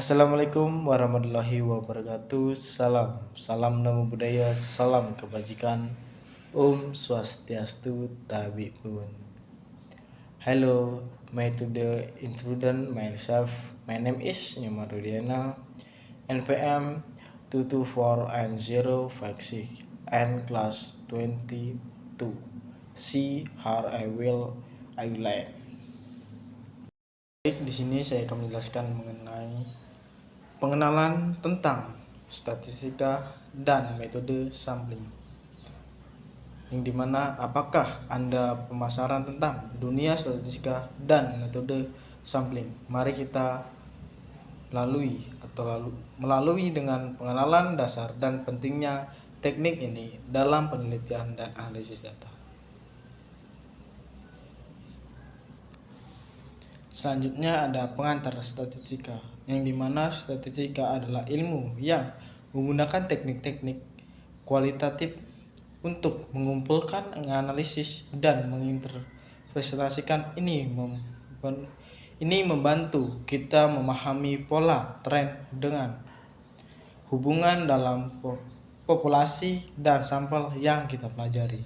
Assalamualaikum warahmatullahi wabarakatuh. Salam namo buddhaya, salam kebajikan. Om Swastiastu Tabibun. Hello, may to the introduce myself. My name is Nyamarudiana, NPM 224N056 and class 22. See how I will learn. Baik, di sini saya akan menjelaskan mengenai pengenalan tentang statistika dan metode sampling. Yang dimana apakah Anda pemasaran tentang dunia statistika dan metode sampling? Mari kita melalui dengan pengenalan dasar dan pentingnya teknik ini dalam penelitian dan analisis data. Selanjutnya ada pengantar statistika, yang dimana statistika adalah ilmu yang menggunakan teknik-teknik kualitatif untuk mengumpulkan, menganalisis, dan menginterpretasikan. Ini membantu kita memahami pola, tren, dengan hubungan dalam populasi dan sampel yang kita pelajari.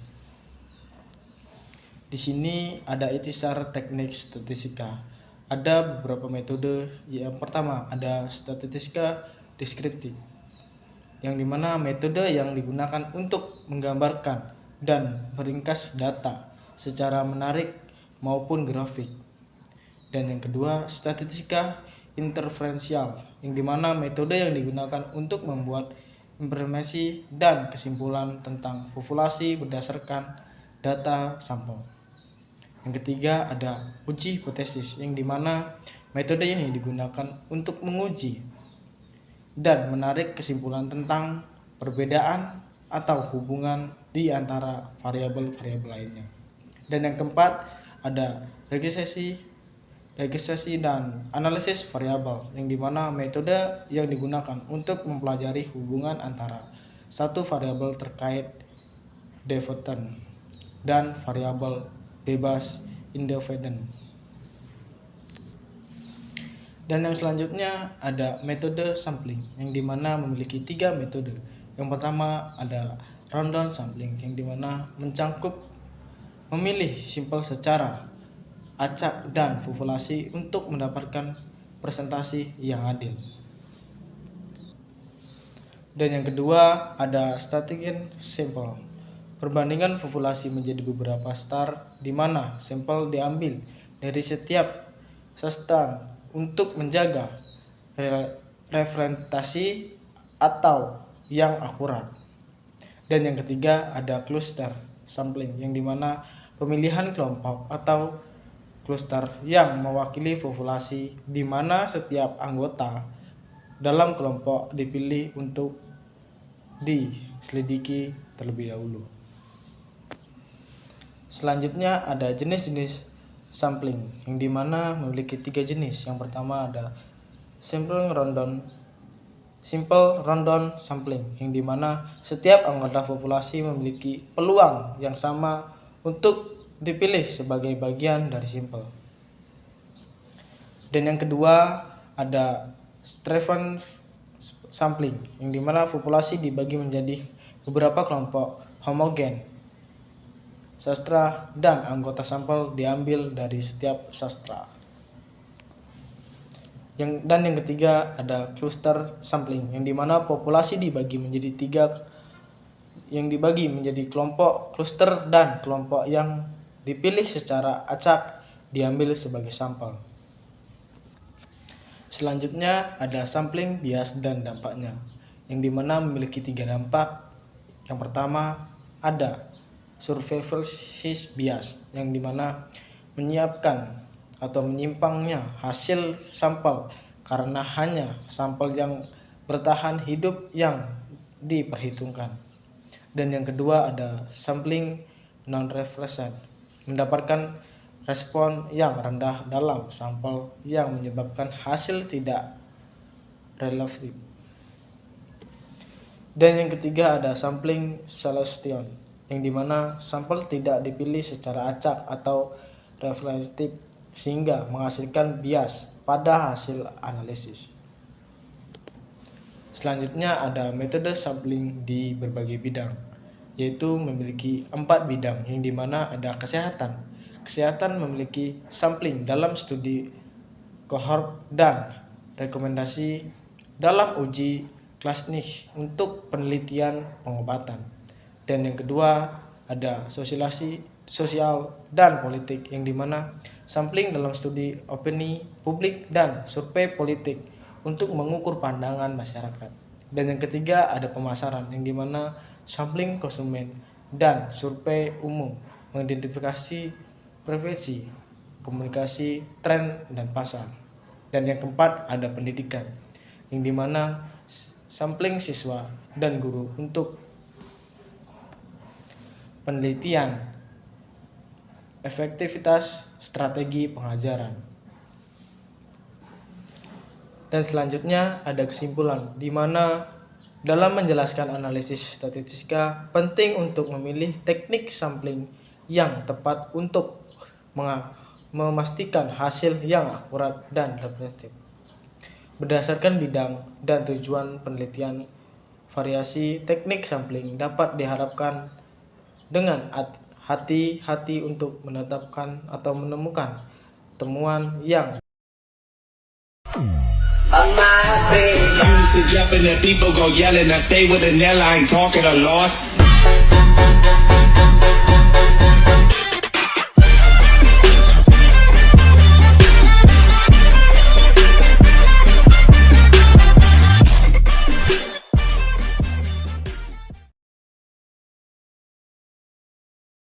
Di sini ada ikhtisar teknik statistika. Ada beberapa metode. Yang pertama ada statistika deskriptif, yang dimana metode yang digunakan untuk menggambarkan dan meringkas data secara menarik maupun grafik. Dan yang kedua statistika inferensial, yang dimana metode yang digunakan untuk membuat informasi dan kesimpulan tentang populasi berdasarkan data sampel. Yang ketiga ada uji hipotesis, yang dimana metode ini digunakan untuk menguji dan menarik kesimpulan tentang perbedaan atau hubungan di antara variabel-variabel lainnya. Dan yang keempat ada regresi dan analisis variabel, yang dimana metode yang digunakan untuk mempelajari hubungan antara satu variabel terkait dependent dan variabel bebas independen. Dan yang selanjutnya ada metode sampling, yang dimana memiliki 3 metode. Yang pertama ada random sampling, yang dimana memilih sampel secara acak dan populasi untuk mendapatkan presentasi yang adil. Dan yang kedua ada statistical sample, perbandingan populasi menjadi beberapa star, di mana sampel diambil dari setiap sastran untuk menjaga representasi atau yang akurat. Dan yang ketiga ada cluster sampling, yang dimana pemilihan kelompok atau cluster yang mewakili populasi, di mana setiap anggota dalam kelompok dipilih untuk diselidiki terlebih dahulu. Selanjutnya ada jenis-jenis sampling, yang dimana memiliki 3 jenis. Yang pertama ada simple random sampling, yang dimana setiap anggota populasi memiliki peluang yang sama untuk dipilih sebagai bagian dari sampel. Dan yang kedua ada Stephen sampling, yang dimana populasi dibagi menjadi beberapa kelompok homogen sastra dan anggota sampel diambil dari setiap sastra. Dan yang ketiga ada cluster sampling, yang dimana populasi dibagi menjadi kelompok cluster dan kelompok yang dipilih secara acak diambil sebagai sampel. Selanjutnya ada sampling bias dan dampaknya, yang dimana memiliki 3 dampak. Yang pertama ada survivorship bias, yang dimana menyimpangnya hasil sampel karena hanya sampel yang bertahan hidup yang diperhitungkan. Dan yang kedua ada sampling non-referensial, mendapatkan respon yang rendah dalam sampel yang menyebabkan hasil tidak relevan. Dan yang ketiga ada sampling selection, yang dimana sampel tidak dipilih secara acak atau representatif sehingga menghasilkan bias pada hasil analisis. Selanjutnya ada metode sampling di berbagai bidang, yaitu memiliki 4 bidang yang dimana ada kesehatan. Kesehatan memiliki sampling dalam studi kohort dan rekomendasi dalam uji klinik untuk penelitian pengobatan. Dan yang kedua ada sosial dan politik, yang dimana sampling dalam studi opini publik dan survei politik untuk mengukur pandangan masyarakat. Dan yang ketiga ada pemasaran, yang dimana sampling konsumen dan survei umum mengidentifikasi preferensi, komunikasi, tren, dan pasar. Dan yang keempat ada pendidikan, yang dimana sampling siswa dan guru untuk penelitian efektivitas strategi pengajaran. Dan selanjutnya ada kesimpulan, di mana dalam menjelaskan analisis statistika penting untuk memilih teknik sampling yang tepat untuk memastikan hasil yang akurat dan representatif. Berdasarkan bidang dan tujuan penelitian, variasi teknik sampling dapat diharapkan dengan hati-hati untuk menetapkan atau menemukan temuan yang Used to jump in the people go yelling, I stay with the nail, I ain't talking a loss.